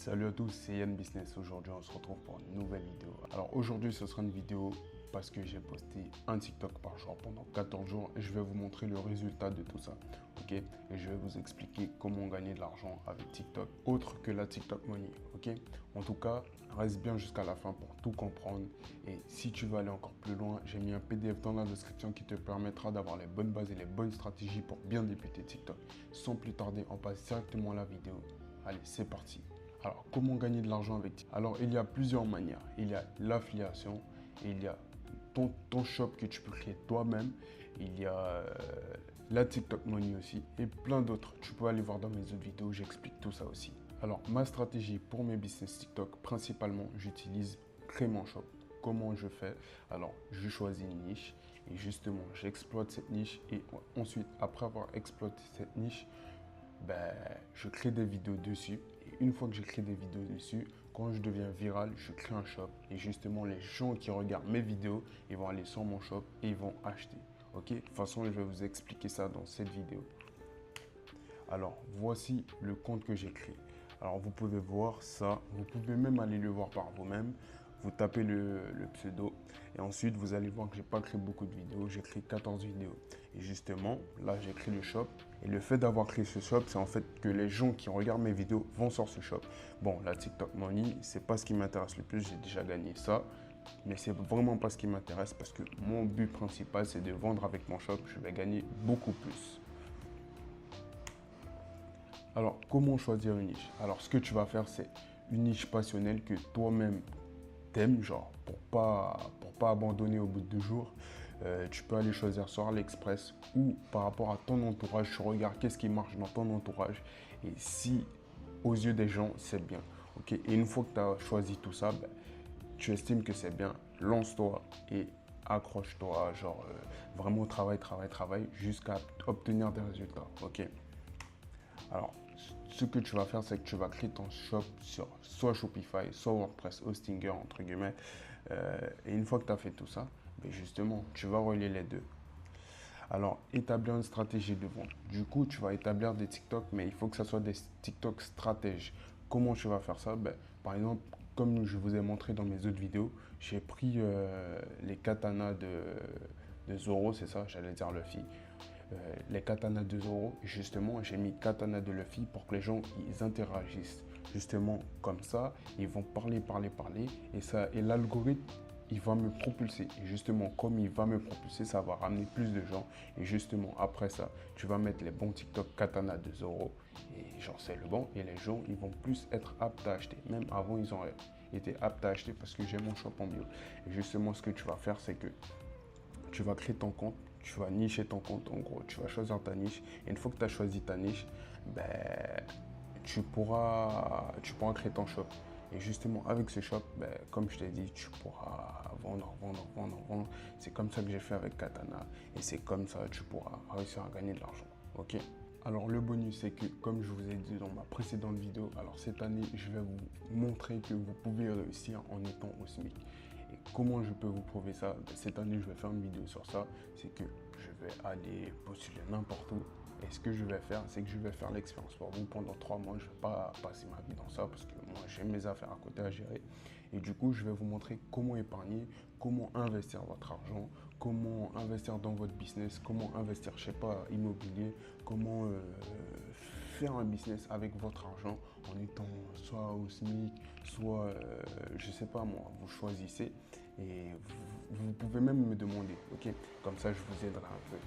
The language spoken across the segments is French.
Salut à tous, c'est Yann Business. Aujourd'hui, on se retrouve pour une nouvelle vidéo. Alors aujourd'hui, ce sera une vidéo parce que j'ai posté un TikTok par jour pendant 14 jours et je vais vous montrer le résultat de tout ça. Ok? Et je vais vous expliquer comment gagner de l'argent avec TikTok, autre que la TikTok Money. Ok? En tout cas, reste bien jusqu'à la fin pour tout comprendre. Et si tu veux aller encore plus loin, j'ai mis un PDF dans la description qui te permettra d'avoir les bonnes bases et les bonnes stratégies pour bien débuter TikTok. Sans plus tarder, on passe directement à la vidéo. Allez, c'est parti. Alors, comment gagner de l'argent avec TikTok? Alors, il y a plusieurs manières. Il y a l'affiliation, il y a ton shop que tu peux créer toi-même, il y a la TikTok Money aussi et plein d'autres. Tu peux aller voir dans mes autres vidéos, j'explique tout ça aussi. Alors, ma stratégie pour mes business TikTok, principalement, j'utilise Créer mon shop. Comment je fais? Alors, je choisis une niche et justement, j'exploite cette niche et ensuite, après avoir exploité cette niche, je crée des vidéos dessus. Et une fois que j'ai créé des vidéos dessus, quand je deviens viral, je crée un shop. Et justement, les gens qui regardent mes vidéos, ils vont aller sur mon shop et ils vont acheter. Ok? De toute façon, je vais vous expliquer ça dans cette vidéo. Alors, voici le compte que j'ai créé. Alors, vous pouvez voir ça. Vous pouvez même aller le voir par vous-même. Vous tapez le pseudo et ensuite vous allez voir que j'ai pas créé beaucoup de vidéos, j'ai créé 14 vidéos. Et justement, là j'ai créé le shop et le fait d'avoir créé ce shop, c'est en fait que les gens qui regardent mes vidéos vont sur ce shop. Bon, la TikTok Money, c'est pas ce qui m'intéresse le plus, j'ai déjà gagné ça, mais c'est vraiment pas ce qui m'intéresse parce que mon but principal c'est de vendre avec mon shop, je vais gagner beaucoup plus. Alors, comment choisir une niche? Alors, ce que tu vas faire, c'est une niche passionnelle que toi-même t'aimes, genre, pour pas abandonner au bout de 2 jours. Tu peux aller choisir sur AliExpress ou par rapport à ton entourage, tu regardes qu'est-ce qui marche dans ton entourage et si, aux yeux des gens, c'est bien. Ok? Et une fois que tu as choisi tout ça, tu estimes que c'est bien, lance-toi et accroche-toi, genre, vraiment travaille jusqu'à obtenir des résultats. Ok? Alors, ce que tu vas faire, c'est que tu vas créer ton shop sur soit Shopify, soit WordPress Hostinger, entre guillemets. Et une fois que tu as fait tout ça, justement, tu vas relier les deux. Alors, établir une stratégie de vente. Du coup, tu vas établir des TikTok, mais il faut que ce soit des TikTok stratèges. Comment tu vas faire ça? Par exemple, comme je vous ai montré dans mes autres vidéos, j'ai pris les katanas de Zoro, c'est ça, j'allais dire Luffy. Les katanas de Zoro, justement, j'ai mis katana de Luffy pour que les gens ils interagissent. Justement, comme ça, ils vont parler, et l'algorithme, il va me propulser. Et justement, comme il va me propulser, ça va ramener plus de gens. Et justement, après ça, tu vas mettre les bons TikTok katana de Zoro. Et genre, c'est le bon. Et les gens, ils vont plus être aptes à acheter. Même avant, ils ont été aptes à acheter parce que j'ai mon shop en bio. Et justement, ce que tu vas faire, c'est que tu vas créer ton compte, tu vas nicher ton compte, en gros, tu vas choisir ta niche. Et une fois que tu as choisi ta niche, tu pourras créer ton shop. Et justement, avec ce shop, comme je t'ai dit, tu pourras vendre. C'est comme ça que j'ai fait avec Katana. Et c'est comme ça que tu pourras réussir à gagner de l'argent. Ok? Alors le bonus, c'est que comme je vous ai dit dans ma précédente vidéo, alors cette année, je vais vous montrer que vous pouvez réussir en étant au SMIC. Et comment je peux vous prouver ça? Cette année, je vais faire une vidéo sur ça. C'est que je vais aller postuler n'importe où. Et ce que je vais faire, c'est que je vais faire l'expérience pour vous pendant 3 mois. Je ne vais pas passer ma vie dans ça parce que moi, j'ai mes affaires à côté à gérer. Et du coup, je vais vous montrer comment épargner, comment investir votre argent, comment investir dans votre business, comment investir, je sais pas, immobilier, comment faire un business avec votre argent en étant soit au SMIC, soit, je sais pas moi, vous choisissez et vous pouvez même me demander, ok? Comme ça, je vous aiderai un peu.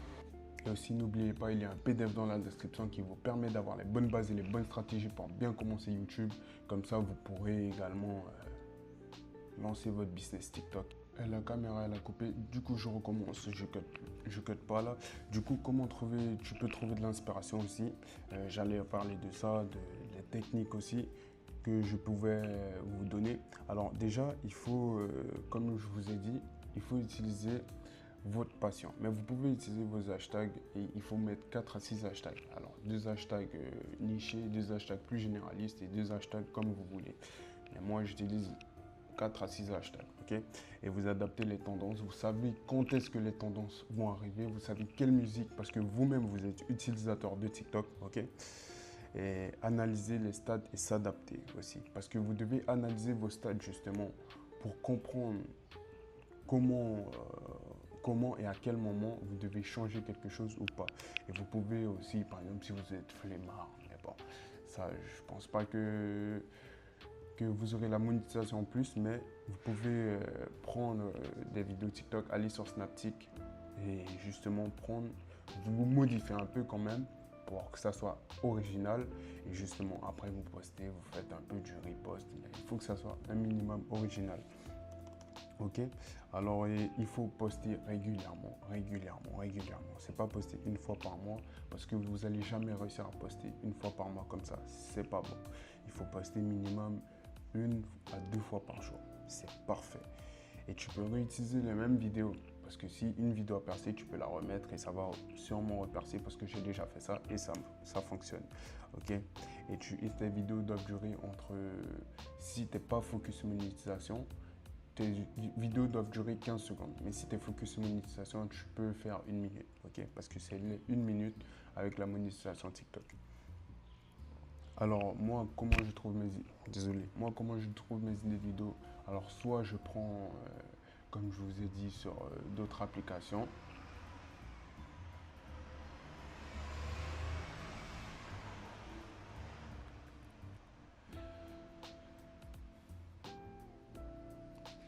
Et aussi, n'oubliez pas, il y a un PDF dans la description qui vous permet d'avoir les bonnes bases et les bonnes stratégies pour bien commencer YouTube. Comme ça, vous pourrez également lancer votre business TikTok. Et la caméra, elle a coupé. Du coup, je recommence. Je cut pas là. Du coup, tu peux trouver de l'inspiration aussi. J'allais parler de ça, des techniques aussi que je pouvais vous donner. Alors déjà, il faut, comme je vous ai dit, il faut utiliser votre passion. Mais vous pouvez utiliser vos hashtags et il faut mettre 4 à 6 hashtags. Alors, 2 hashtags nichés, 2 hashtags plus généralistes et 2 hashtags comme vous voulez. Mais moi, j'utilise 4 à 6 hashtags, ok? Et vous adaptez les tendances. Vous savez quand est-ce que les tendances vont arriver. Vous savez quelle musique, parce que vous-même, vous êtes utilisateur de TikTok, ok? et analyser les stats et s'adapter aussi. Parce que vous devez analyser vos stats justement pour comprendre comment, comment et à quel moment vous devez changer quelque chose ou pas. Et vous pouvez aussi, par exemple, si vous êtes flemmard, mais bon, ça, je pense pas que vous aurez la monétisation en plus, mais vous pouvez prendre des vidéos TikTok, aller sur Snaptic et justement prendre, vous modifier un peu quand même pour que ça soit original et justement après vous postez, vous faites un peu du repost, mais il faut que ça soit un minimum original. Ok, alors il faut poster régulièrement. C'est pas poster une fois par mois parce que vous allez jamais réussir à poster une fois par mois comme ça. C'est pas bon. Il faut poster minimum 1 à 2 fois par jour. C'est parfait. Et tu peux réutiliser les mêmes vidéos parce que si une vidéo a percé, tu peux la remettre et ça va sûrement repercer parce que j'ai déjà fait ça et ça fonctionne. Ok. Et tes vidéos doivent durer entre, si tu n'es pas focus sur monétisation, tes vidéos doivent durer 15 secondes. Mais si tu es focus sur monétisation, tu peux faire 1 minute. Ok, parce que c'est 1 minute avec la monétisation TikTok. Alors, moi, comment je trouve comment je trouve mes idées de vidéos. Alors, soit je prends, comme je vous ai dit, sur d'autres applications.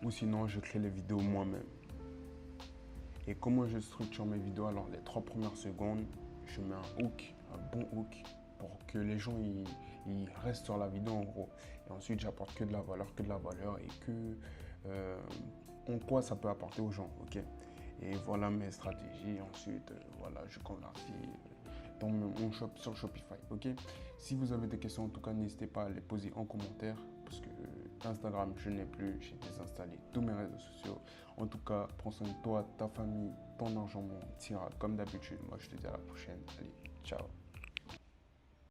Ou sinon, je crée les vidéos moi-même. Et comment je structure mes vidéos? Alors, les 3 premières secondes, je mets un hook, un bon hook, pour que les gens ils restent sur la vidéo en gros. Et ensuite, j'apporte que de la valeur et en quoi ça peut apporter aux gens, ok? Et voilà mes stratégies. Ensuite, voilà, je convertis dans mon shop sur Shopify, ok? Si vous avez des questions, en tout cas, n'hésitez pas à les poser en commentaire parce que Instagram, je n'ai plus, j'ai désinstallé tous mes réseaux sociaux. En tout cas, prends soin de toi, ta famille, ton argent mentira comme d'habitude. Moi, je te dis à la prochaine. Allez, ciao.